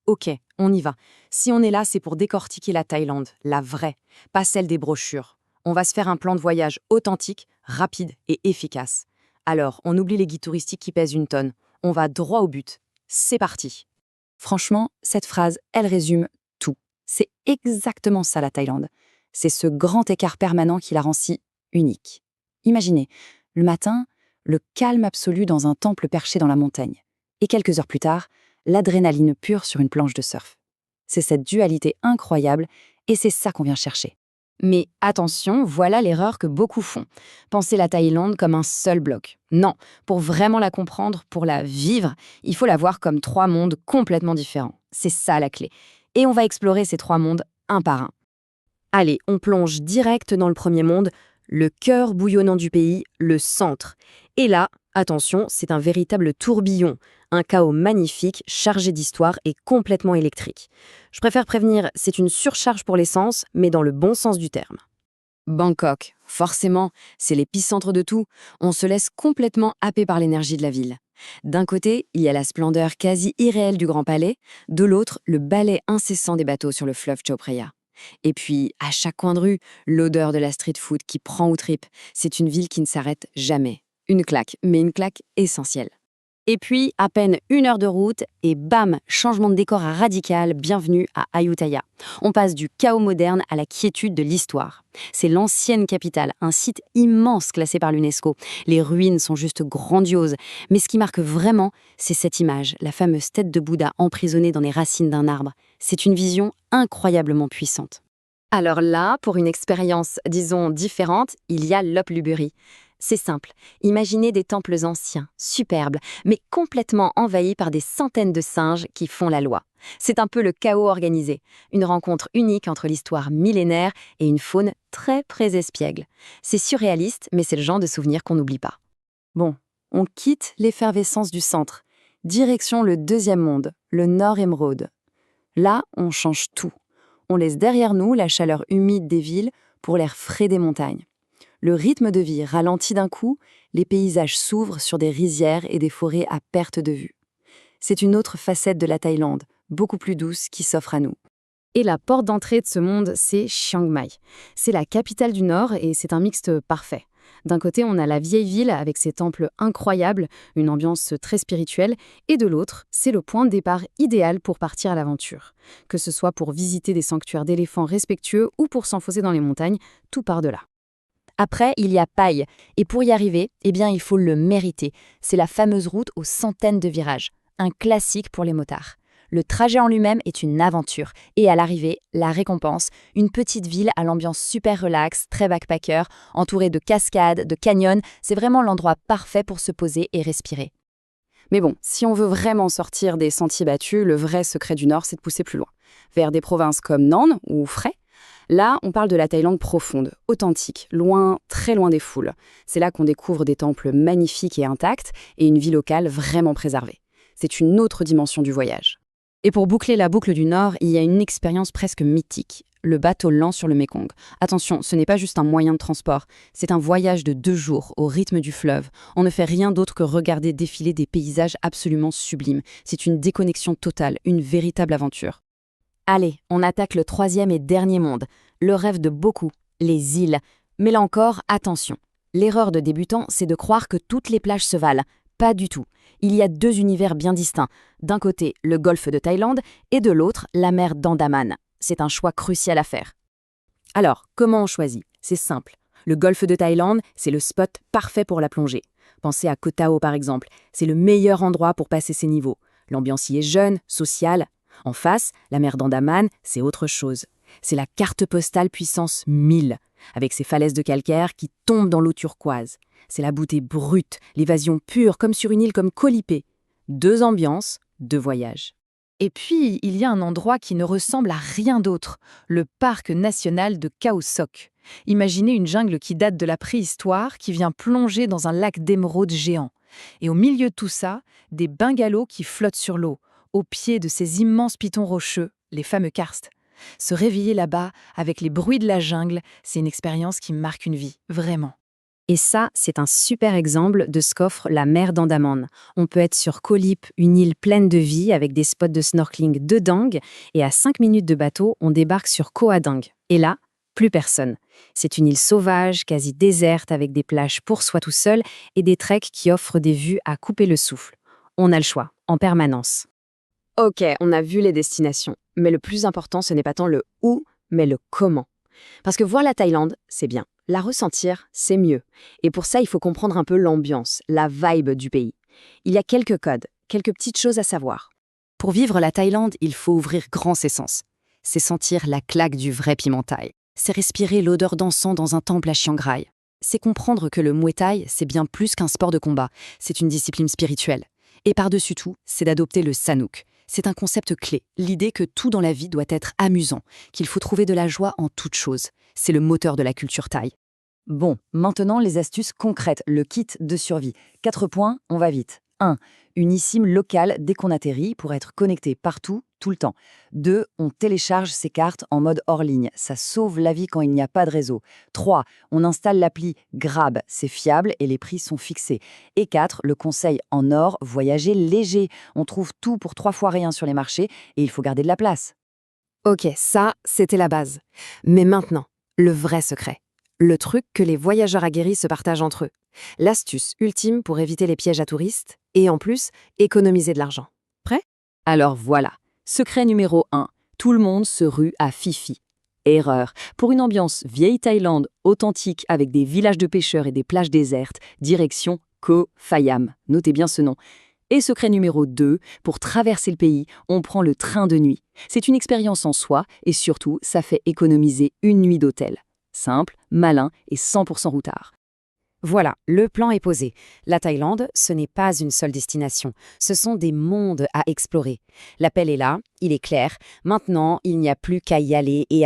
Ok, on y va. Si on est là, c'est pour décortiquer la Thaïlande, la vraie, pas celle des brochures. On va se faire un plan de voyage authentique, rapide et efficace. Alors, on oublie les guides touristiques qui pèsent une tonne. On va droit au but. C'est parti. Franchement, cette phrase, elle résume tout. C'est exactement ça la Thaïlande. C'est ce grand écart permanent qui la rend si unique. Imaginez, le matin, le calme absolu dans un temple perché dans la montagne. Et quelques heures plus tard, l'adrénaline pure sur une planche de surf. C'est cette dualité incroyable et c'est ça qu'on vient chercher. Mais attention, voilà l'erreur que beaucoup font. Penser la Thaïlande comme un seul bloc. Non, pour vraiment la comprendre, pour la vivre, il faut la voir comme trois mondes complètement différents. C'est ça la clé. Et on va explorer ces trois mondes un par un. Allez, on plonge direct dans le premier monde, le cœur bouillonnant du pays, le centre. Et là, attention, c'est un véritable tourbillon, un chaos magnifique, chargé d'histoire et complètement électrique. Je préfère prévenir, c'est une surcharge pour les sens, mais dans le bon sens du terme. Bangkok, forcément, c'est l'épicentre de tout. On se laisse complètement happer par l'énergie de la ville. D'un côté, il y a la splendeur quasi irréelle du Grand Palais, de l'autre, le balai incessant des bateaux sur le fleuve Chao Phraya. Et puis, à chaque coin de rue, l'odeur de la street food qui prend aux tripes. C'est une ville qui ne s'arrête jamais. Une claque, mais une claque essentielle. Et puis, à peine 1 heure de route, et bam, changement de décor radical, bienvenue à Ayutthaya. On passe du chaos moderne à la quiétude de l'histoire. C'est l'ancienne capitale, un site immense classé par l'UNESCO. Les ruines sont juste grandioses. Mais ce qui marque vraiment, c'est cette image, la fameuse tête de Bouddha emprisonnée dans les racines d'un arbre. C'est une vision incroyablement puissante. Alors là, pour une expérience, disons, différente, il y a Lopburi. C'est simple, imaginez des temples anciens, superbes, mais complètement envahis par des centaines de singes qui font la loi. C'est un peu le chaos organisé, une rencontre unique entre l'histoire millénaire et une faune très espiègle. C'est surréaliste, mais c'est le genre de souvenir qu'on n'oublie pas. Bon, on quitte l'effervescence du centre. Direction le deuxième monde, le Nord Émeraude. Là, on change tout. On laisse derrière nous la chaleur humide des villes pour l'air frais des montagnes. Le rythme de vie ralentit d'un coup, les paysages s'ouvrent sur des rizières et des forêts à perte de vue. C'est une autre facette de la Thaïlande, beaucoup plus douce, qui s'offre à nous. Et la porte d'entrée de ce monde, c'est Chiang Mai. C'est la capitale du Nord et c'est un mixte parfait. D'un côté, on a la vieille ville avec ses temples incroyables, une ambiance très spirituelle, et de l'autre, c'est le point de départ idéal pour partir à l'aventure. Que ce soit pour visiter des sanctuaires d'éléphants respectueux ou pour s'enfoncer dans les montagnes, tout part de là. Après, il y a Pai, et pour y arriver, il faut le mériter. C'est la fameuse route aux centaines de virages, un classique pour les motards. Le trajet en lui-même est une aventure, et à l'arrivée, la récompense, une petite ville à l'ambiance super relax, très backpacker, entourée de cascades, de canyons, c'est vraiment l'endroit parfait pour se poser et respirer. Mais bon, si on veut vraiment sortir des sentiers battus, le vrai secret du Nord, c'est de pousser plus loin, vers des provinces comme Nan ou Phrae. Là, on parle de la Thaïlande profonde, authentique, loin, très loin des foules. C'est là qu'on découvre des temples magnifiques et intacts et une vie locale vraiment préservée. C'est une autre dimension du voyage. Et pour boucler la boucle du Nord, il y a une expérience presque mythique, le bateau lent sur le Mékong. Attention, ce n'est pas juste un moyen de transport, c'est un voyage de 2 jours au rythme du fleuve. On ne fait rien d'autre que regarder défiler des paysages absolument sublimes. C'est une déconnexion totale, une véritable aventure. Allez, on attaque le troisième et dernier monde, le rêve de beaucoup, les îles. Mais là encore, attention. L'erreur de débutant, c'est de croire que toutes les plages se valent. Pas du tout. Il y a 2 univers bien distincts. D'un côté, le golfe de Thaïlande et de l'autre, la mer d'Andaman. C'est un choix crucial à faire. Alors, comment on choisit? C'est simple. Le golfe de Thaïlande, c'est le spot parfait pour la plongée. Pensez à Koh Tao par exemple. C'est le meilleur endroit pour passer ses niveaux. L'ambiance y est jeune, sociale. En face, la mer d'Andaman, c'est autre chose. C'est la carte postale puissance 1000, avec ses falaises de calcaire qui tombent dans l'eau turquoise. C'est la beauté brute, l'évasion pure, comme sur une île comme Koh Lipe. 2 ambiances, 2 voyages. Et puis, il y a un endroit qui ne ressemble à rien d'autre, le parc national de Khao Sok. Imaginez une jungle qui date de la préhistoire, qui vient plonger dans un lac d'émeraude géant. Et au milieu de tout ça, des bungalows qui flottent sur l'eau, au pied de ces immenses pitons rocheux, les fameux karsts. Se réveiller là-bas, avec les bruits de la jungle, c'est une expérience qui marque une vie, vraiment. Et ça, c'est un super exemple de ce qu'offre la mer d'Andaman. On peut être sur Koh Lip, une île pleine de vie avec des spots de snorkeling de dingue, et à 5 minutes de bateau, on débarque sur Koh Adang. Et là, plus personne. C'est une île sauvage, quasi déserte, avec des plages pour soi tout seul et des treks qui offrent des vues à couper le souffle. On a le choix, en permanence. Ok, on a vu les destinations, mais le plus important, ce n'est pas tant le où, mais le comment. Parce que voir la Thaïlande, c'est bien. La ressentir, c'est mieux. Et pour ça, il faut comprendre un peu l'ambiance, la vibe du pays. Il y a quelques codes, quelques petites choses à savoir. Pour vivre la Thaïlande, il faut ouvrir grand ses sens. C'est sentir la claque du vrai piment thaï. C'est respirer l'odeur d'encens dans un temple à Chiang Rai. C'est comprendre que le Muay Thai, c'est bien plus qu'un sport de combat. C'est une discipline spirituelle. Et par-dessus tout, c'est d'adopter le Sanuk. C'est un concept clé, l'idée que tout dans la vie doit être amusant, qu'il faut trouver de la joie en toute chose. C'est le moteur de la culture thaï. Bon, maintenant les astuces concrètes, le kit de survie. 4 points, on va vite. 1. Une eSIM locale dès qu'on atterrit pour être connecté partout, tout le temps. 2. On télécharge ses cartes en mode hors ligne. Ça sauve la vie quand il n'y a pas de réseau. 3. On installe l'appli Grab. C'est fiable et les prix sont fixés. Et 4. Le conseil en or, voyager léger. On trouve tout pour 3 fois rien sur les marchés et il faut garder de la place. Ok, ça, c'était la base. Mais maintenant, le vrai secret. Le truc que les voyageurs aguerris se partagent entre eux. L'astuce ultime pour éviter les pièges à touristes et en plus, économiser de l'argent. Prêt? Alors voilà, secret numéro 1, tout le monde se rue à Phi Phi. Erreur. Pour une ambiance vieille Thaïlande, authentique, avec des villages de pêcheurs et des plages désertes, direction Koh Phayan. Notez bien ce nom. Et secret numéro 2, pour traverser le pays, on prend le train de nuit. C'est une expérience en soi et surtout, ça fait économiser une nuit d'hôtel. Simple, malin et 100% routard. Voilà, le plan est posé. La Thaïlande, ce n'est pas une seule destination. Ce sont des mondes à explorer. L'appel est là, il est clair. Maintenant, il n'y a plus qu'à y aller et